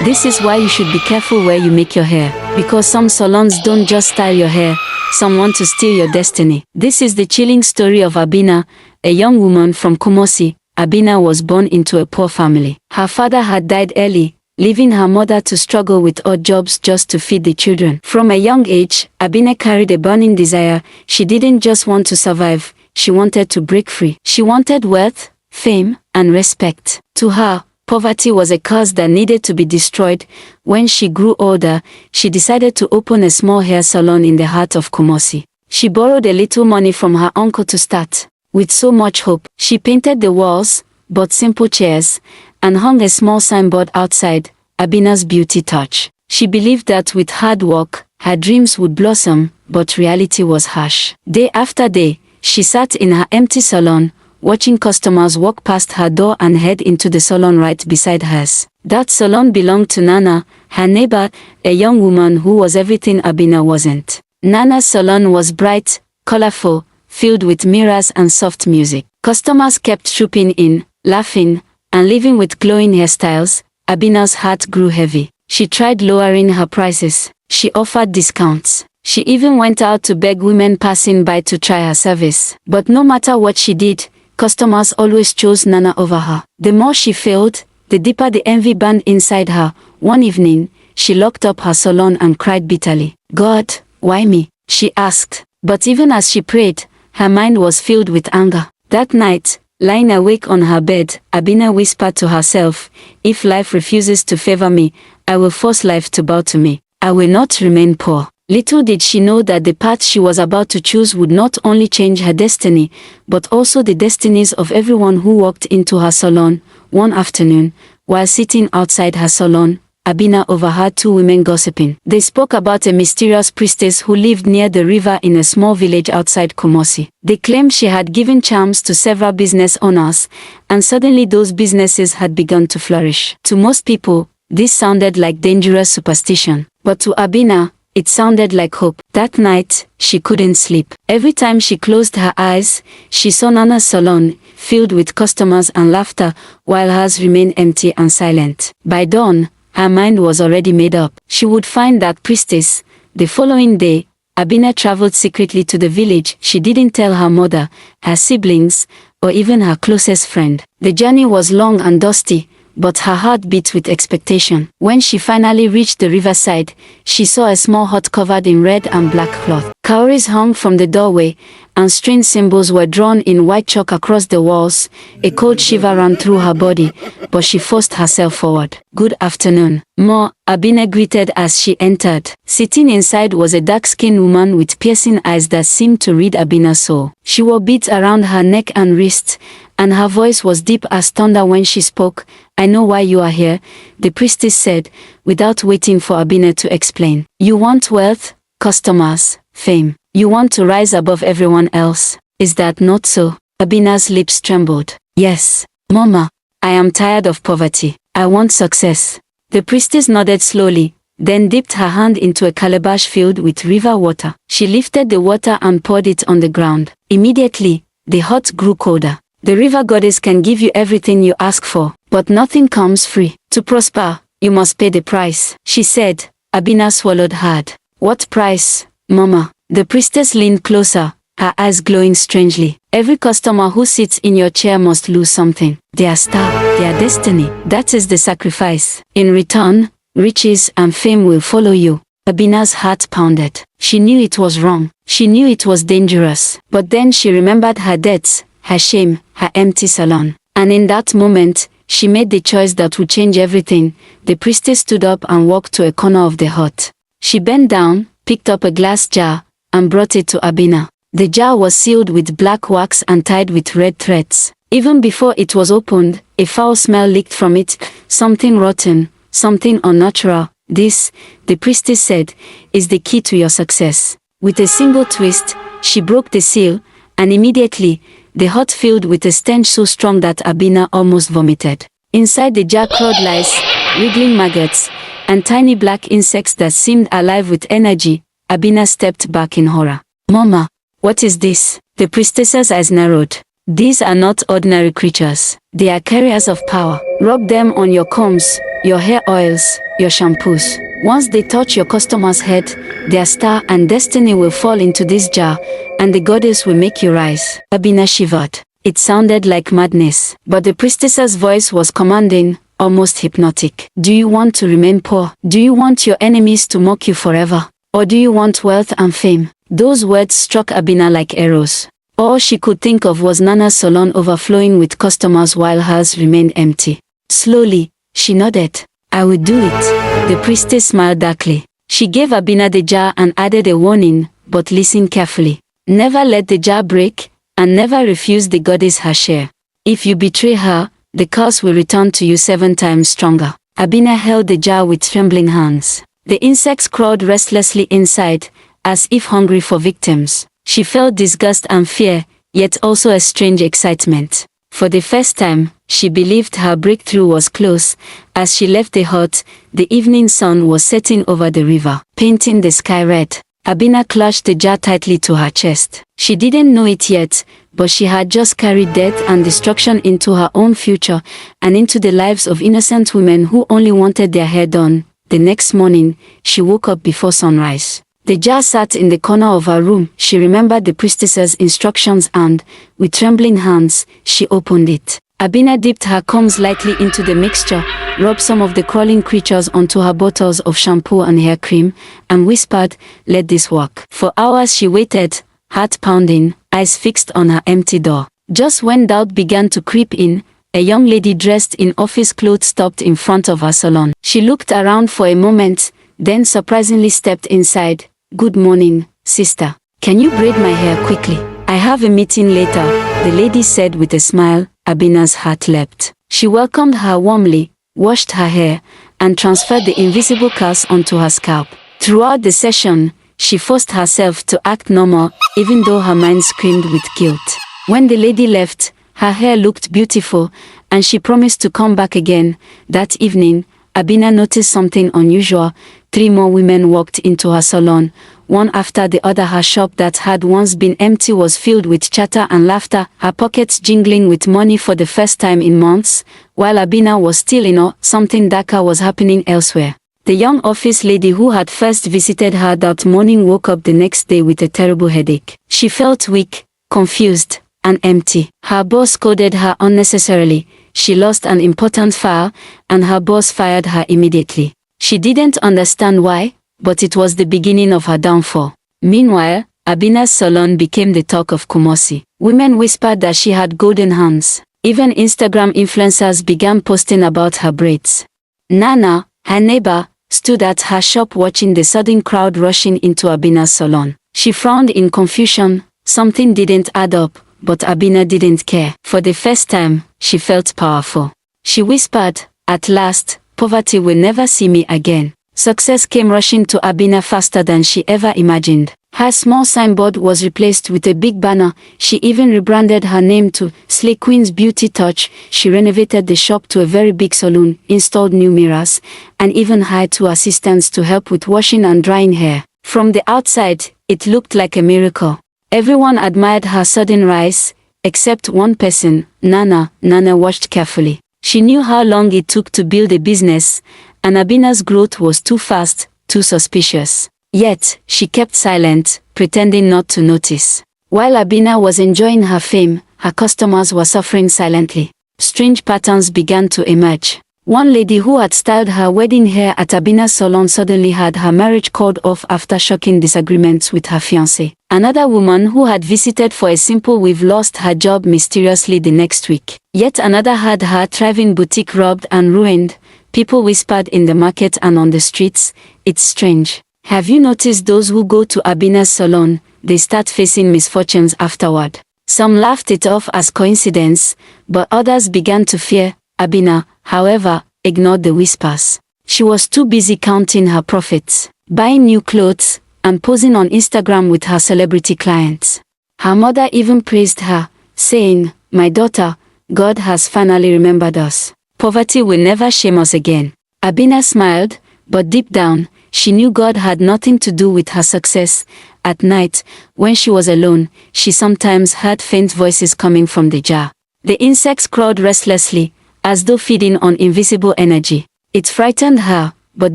This is why you should be careful where you make your hair, because some salons don't just style your hair, some want to steal your destiny. This is the chilling story of Abina, a young woman from Kumasi. Abina was born into a poor family. Her father had died early, leaving her mother to struggle with odd jobs just to feed the children. From a young age, Abina carried a burning desire. She didn't just want to survive, she wanted to break free. She wanted wealth, fame, and respect. To her, poverty was a curse that needed to be destroyed. When she grew older, she decided to open a small hair salon in the heart of Kumasi. She borrowed a little money from her uncle to start. With so much hope, she painted the walls, bought simple chairs, and hung a small signboard outside, Abina's Beauty Touch. She believed that with hard work, her dreams would blossom, but reality was harsh. Day after day, she sat in her empty salon, watching customers walk past her door and head into the salon right beside hers. That salon belonged to Nana, her neighbor, a young woman who was everything Abina wasn't. Nana's salon was bright, colorful, filled with mirrors and soft music. Customers kept trooping in, laughing, and leaving with glowing hairstyles. Abina's heart grew heavy. She tried lowering her prices. She offered discounts. She even went out to beg women passing by to try her service. But no matter what she did, customers always chose Nana over her. The more she failed, the deeper the envy burned inside her. One evening, she locked up her salon and cried bitterly. "God, why me?" she asked. But even as she prayed, her mind was filled with anger. That night, lying awake on her bed, Abina whispered to herself, "If life refuses to favor me, I will force life to bow to me. I will not remain poor." Little did she know that the path she was about to choose would not only change her destiny, but also the destinies of everyone who walked into her salon. One afternoon, while sitting outside her salon, Abina overheard two women gossiping. They spoke about a mysterious priestess who lived near the river in a small village outside Kumasi. They claimed she had given charms to several business owners, and suddenly those businesses had begun to flourish. To most people, this sounded like dangerous superstition, but to Abina, it sounded like hope. That night, she couldn't sleep. Every time she closed her eyes, she saw Nana's salon, filled with customers and laughter, while hers remained empty and silent. By dawn, her mind was already made up. She would find that priestess. The following day, Abina traveled secretly to the village. She didn't tell her mother, her siblings, or even her closest friend. The journey was long and dusty, but her heart beat with expectation. When she finally reached the riverside, she saw a small hut covered in red and black cloth. Cowries hung from the doorway, and strange symbols were drawn in white chalk across the walls. A cold shiver ran through her body, but she forced herself forward. "Good afternoon, Ma," Abina greeted as she entered. Sitting inside was a dark-skinned woman with piercing eyes that seemed to read Abina's soul. She wore beads around her neck and wrist, and her voice was deep as thunder when she spoke. "I know why you are here," the priestess said, without waiting for Abina to explain. "You want wealth, customers, fame. You want to rise above everyone else. Is that not so?" Abina's lips trembled. "Yes, Mama. I am tired of poverty. I want success." The priestess nodded slowly, then dipped her hand into a calabash filled with river water. She lifted the water and poured it on the ground. Immediately, the hut grew colder. "The river goddess can give you everything you ask for, but nothing comes free. To prosper, you must pay the price," she said. Abina swallowed hard. "What price, Mama?" The priestess leaned closer, her eyes glowing strangely. "Every customer who sits in your chair must lose something. Their star, their destiny. That is the sacrifice. In return, riches and fame will follow you." Abina's heart pounded. She knew it was wrong. She knew it was dangerous. But then she remembered her debts, her shame, her empty salon. And in that moment, she made the choice that would change everything. The priestess stood up and walked to a corner of the hut. She bent down, picked up a glass jar, and brought it to Abina. The jar was sealed with black wax and tied with red threads. Even before it was opened, a foul smell leaked from it, something rotten, something unnatural. "This," the priestess said, "is the key to your success." With a single twist, she broke the seal, and immediately, the hut filled with a stench so strong that Abina almost vomited. Inside the jar crawled lice, wriggling maggots, and tiny black insects that seemed alive with energy. Abina stepped back in horror. "Mama, what is this?" The priestess's eyes narrowed. "These are not ordinary creatures. They are carriers of power. Rub them on your combs, your hair oils, your shampoos. Once they touch your customer's head, their star and destiny will fall into this jar, and the goddess will make you rise. Abina shivered. It sounded like madness, but the priestess's voice was commanding, almost hypnotic. Do you want to remain poor? Do you want your enemies to mock you forever? Or do you want wealth and fame? Those words struck Abina like arrows. All she could think of was Nana's salon overflowing with customers while hers remained empty. Slowly, she nodded. I will do it. The priestess smiled darkly. She gave Abina the jar and added a warning, but listen carefully. Never let the jar break, and never refuse the goddess her share. If you betray her, the curse will return to you 7 times stronger. Abina held the jar with trembling hands. The insects crawled restlessly inside, as if hungry for victims. She felt disgust and fear, yet also a strange excitement. For the first time, she believed her breakthrough was close. As she left the hut, the evening sun was setting over the river, painting the sky red. Abina clutched the jar tightly to her chest. She didn't know it yet, but she had just carried death and destruction into her own future, and into the lives of innocent women who only wanted their hair done. The next morning, she woke up before sunrise. The jar sat in the corner of her room. She remembered the priestess's instructions and, with trembling hands, she opened it. Abina dipped her combs lightly into the mixture, rubbed some of the crawling creatures onto her bottles of shampoo and hair cream, and whispered, "Let this work." For hours she waited, heart pounding, eyes fixed on her empty door. Just when doubt began to creep in, a young lady dressed in office clothes stopped in front of her salon. She looked around for a moment, then surprisingly stepped inside. "Good morning, sister. Can you braid my hair quickly? I have a meeting later," the lady said with a smile. Abina's heart leapt. She welcomed her warmly, washed her hair, and transferred the invisible curls onto her scalp. Throughout the session, she forced herself to act normal, even though her mind screamed with guilt. When the lady left, her hair looked beautiful, and she promised to come back again. That evening, Abina noticed something unusual. 3 more women walked into her salon, one after the other. Her shop that had once been empty was filled with chatter and laughter, her pockets jingling with money for the first time in months. While Abina was still in awe, something darker was happening elsewhere. The young office lady who had first visited her that morning woke up the next day with a terrible headache. She felt weak, confused, and empty. Her boss scolded her unnecessarily. She lost an important file, and her boss fired her immediately. She didn't understand why, but it was the beginning of her downfall. Meanwhile, Abina's salon became the talk of Kumasi. Women whispered that she had golden hands. Even Instagram influencers began posting about her braids. Nana, her neighbor, stood at her shop watching the sudden crowd rushing into Abina's salon. She frowned in confusion. Something didn't add up, but Abina didn't care. For the first time, she felt powerful. She whispered, "At last, poverty will never see me again." Success came rushing to Abina faster than she ever imagined. Her small signboard was replaced with a big banner. She even rebranded her name to Slay Queen's Beauty Touch. She renovated the shop to a very big salon, installed new mirrors, and even hired 2 assistants to help with washing and drying hair. From the outside, it looked like a miracle. Everyone admired her sudden rise, except one person, Nana. Nana watched carefully. She knew how long it took to build a business, and Abina's growth was too fast, too suspicious. Yet, she kept silent, pretending not to notice. While Abina was enjoying her fame, her customers were suffering silently. Strange patterns began to emerge. One lady who had styled her wedding hair at Abina's salon suddenly had her marriage called off after shocking disagreements with her fiancé. Another woman who had visited for a simple weave lost her job mysteriously the next week. Yet another had her thriving boutique robbed and ruined. People whispered in the market and on the streets, "It's strange. Have you noticed those who go to Abina's salon? They start facing misfortunes afterward." Some laughed it off as coincidence, but others began to fear. Abina, however, ignored the whispers. She was too busy counting her profits, buying new clothes, and posing on Instagram with her celebrity clients. Her mother even praised her, saying, "My daughter, God has finally remembered us. Poverty will never shame us again." Abina smiled, but deep down, she knew God had nothing to do with her success. At night, when she was alone, she sometimes heard faint voices coming from the jar. The insects crawled restlessly, as though feeding on invisible energy. It frightened her, but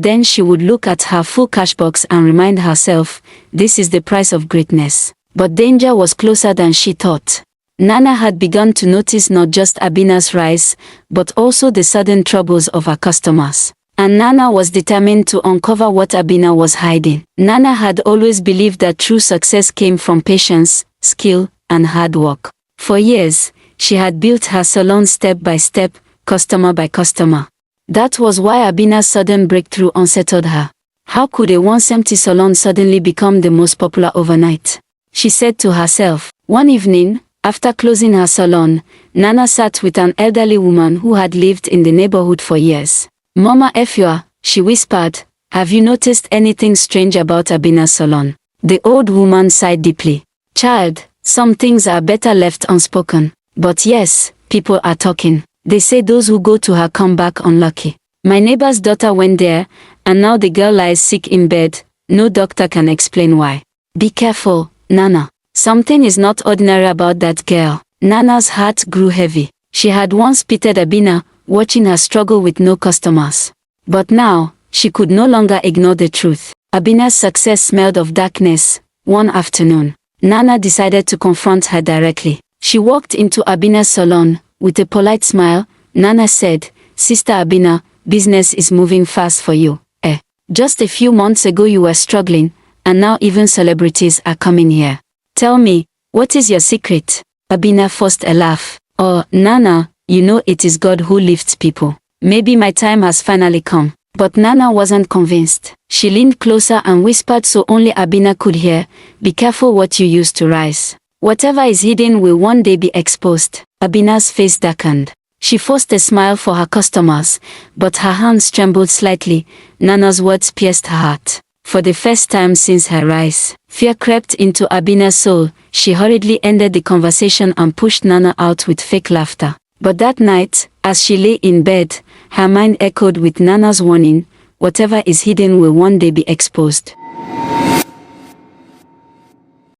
then she would look at her full cash box and remind herself, this is the price of greatness. But danger was closer than she thought. Nana had begun to notice not just Abina's rise, but also the sudden troubles of her customers. And Nana was determined to uncover what Abina was hiding. Nana had always believed that true success came from patience, skill, and hard work. For years, she had built her salon step by step, customer by customer. That was why Abina's sudden breakthrough unsettled her. How could a once-empty salon suddenly become the most popular overnight? She said to herself. One evening, after closing her salon, Nana sat with an elderly woman who had lived in the neighborhood for years. Mama Efua, she whispered, have you noticed anything strange about Abina's salon? The old woman sighed deeply. Child, some things are better left unspoken. But yes, people are talking. They say those who go to her come back unlucky. My neighbor's daughter went there, and now the girl lies sick in bed. No doctor can explain why. Be careful, Nana. Something is not ordinary about that girl. Nana's heart grew heavy. She had once pitied Abina, watching her struggle with no customers. But now, she could no longer ignore the truth. Abina's success smelled of darkness. One afternoon, Nana decided to confront her directly. She walked into Abina's salon. With a polite smile, Nana said, Sister Abina, business is moving fast for you. Just a few months ago you were struggling, and now even celebrities are coming here. Tell me, what is your secret? Abina forced a laugh. Oh, Nana, you know it is God who lifts people. Maybe my time has finally come. But Nana wasn't convinced. She leaned closer and whispered so only Abina could hear, be careful what you use to rise. Whatever is hidden will one day be exposed. Abina's face darkened. She forced a smile for her customers, but her hands trembled slightly. Nana's words pierced her heart. For the first time since her rise, fear crept into Abina's soul. She hurriedly ended the conversation and pushed Nana out with fake laughter. But that night, as she lay in bed, her mind echoed with Nana's warning, whatever is hidden will one day be exposed.